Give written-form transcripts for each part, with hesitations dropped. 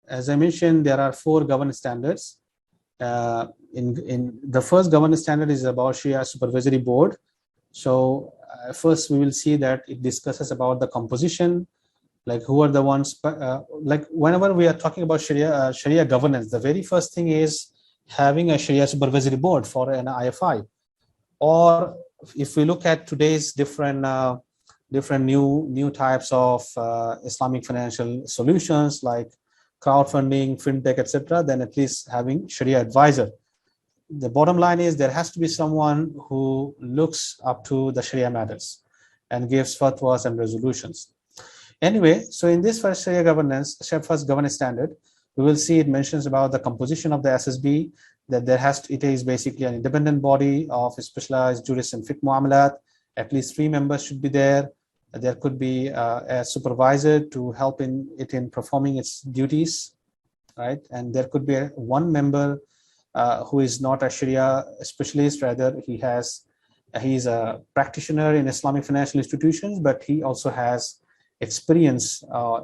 as I mentioned, there are 4 governance standards. In the first governance standard is about Shari'ah Supervisory Board. So first we will see that it discusses about the composition, like who are the ones, like whenever we are talking about Sharia governance, the very first thing is having a Sharia Supervisory Board for an IFI. Or if we look at today's different new types of Islamic financial solutions like crowdfunding, fintech, etc., then at least having Sharia advisor. The bottom line is there has to be someone who looks up to the Sharia matters and gives fatwas and resolutions. Anyway, so in this first Sharia governance, first governance standard, we will see it mentions about the composition of the SSB, that it is basically an independent body of specialized jurists and fiqh muamalat. At least 3 members should be there. There could be a supervisor to help in performing its duties, right? And there could be one member who is not a Sharia specialist, rather he's a practitioner in Islamic financial institutions, but he also has experience,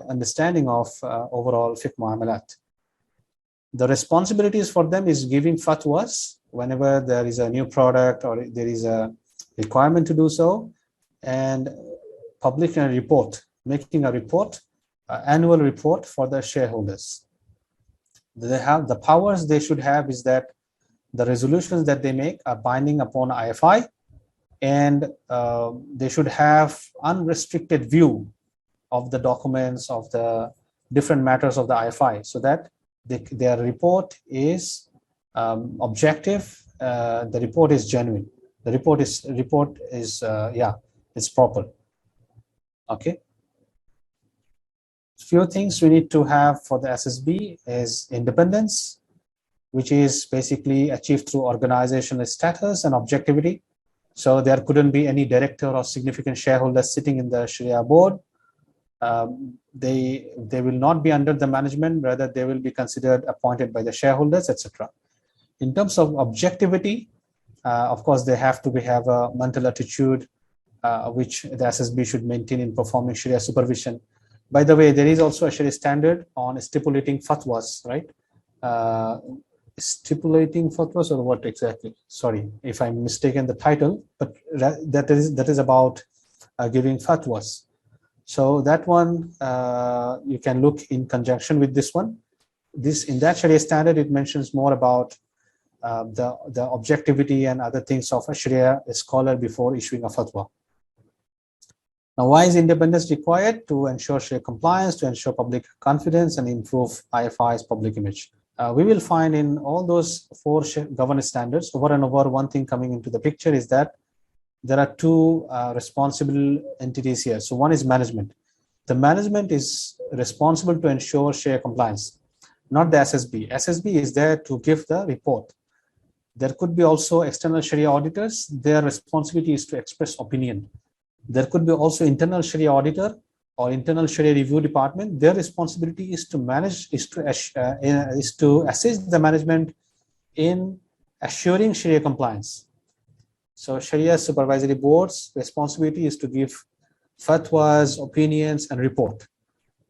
understanding of overall fiqh muamalat. The responsibilities for them is giving fatwas whenever there is a new product or there is a requirement to do so, and publishing a report, making a report, annual report for the shareholders. They have the powers they should have is that the resolutions that they make are binding upon IFI, and they should have unrestricted view of the documents of the different matters of the IFI, so that their report is objective. The report is genuine. The report is it's proper. Okay. Few things we need to have for the SSB is independence, which is basically achieved through organizational status and objectivity. So there couldn't be any director or significant shareholder sitting in the Sharia board. They will not be under the management, rather they will be considered appointed by the shareholders, etc. In terms of objectivity, of course, they have to have a mental attitude, which the SSB should maintain in performing Sharia supervision. By the way, there is also a Sharia standard on stipulating fatwas, right? Stipulating fatwas, or what exactly? Sorry if I'm mistaken the title, but that is about giving fatwas. So that one you can look in conjunction with this one. In that Sharia standard, it mentions more about the objectivity and other things of a Sharia scholar before issuing a fatwa. Now, why is independence required? To ensure Sharia compliance, to ensure public confidence, and improve IFI's public image. We will find in all those 4 governance standards, over and over, one thing coming into the picture is that there are 2 responsible entities here. So one is management. The management is responsible to ensure Sharia compliance, not the SSB. SSB is there to give the report. There could be also external Sharia auditors. Their responsibility is to express opinion. There could be also internal Sharia auditor or internal Sharia review department. Their responsibility is to manage, is to assist the management in assuring Sharia compliance. So Sharia Supervisory Board's responsibility is to give fatwas, opinions, and report.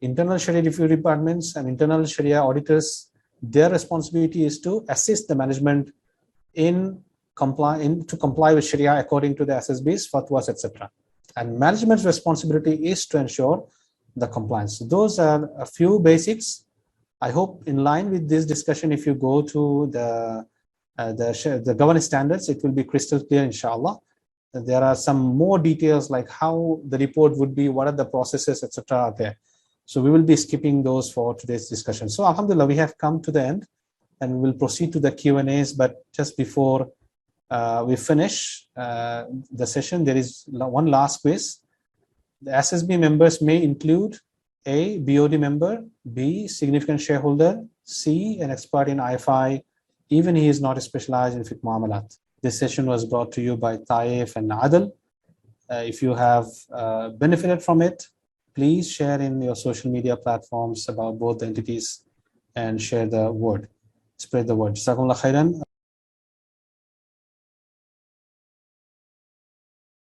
Internal Sharia review departments and internal Sharia auditors, their responsibility is to assist the management to comply with Sharia according to the SSB's fatwas, etc. And management's responsibility is to ensure the compliance. So those are a few basics. I hope in line with this discussion, if you go to the governance standards, it will be crystal clear, inshallah. There are some more details like how the report would be, what are the processes, etc. are there. So we will be skipping those for today's discussion. So alhamdulillah, we have come to the end and we will proceed to the Q&As. But just before we finish the session, there is one last quiz. The SSB members may include A, BOD member, B, significant shareholder, C, an expert in IFI, even he is not specialized in fiqh muamalat. This session was brought to you by TAIF and Adl. If you have benefited from it, please share in your social media platforms about both the entities and share the word. Spread the word. Jazakumullah khairan.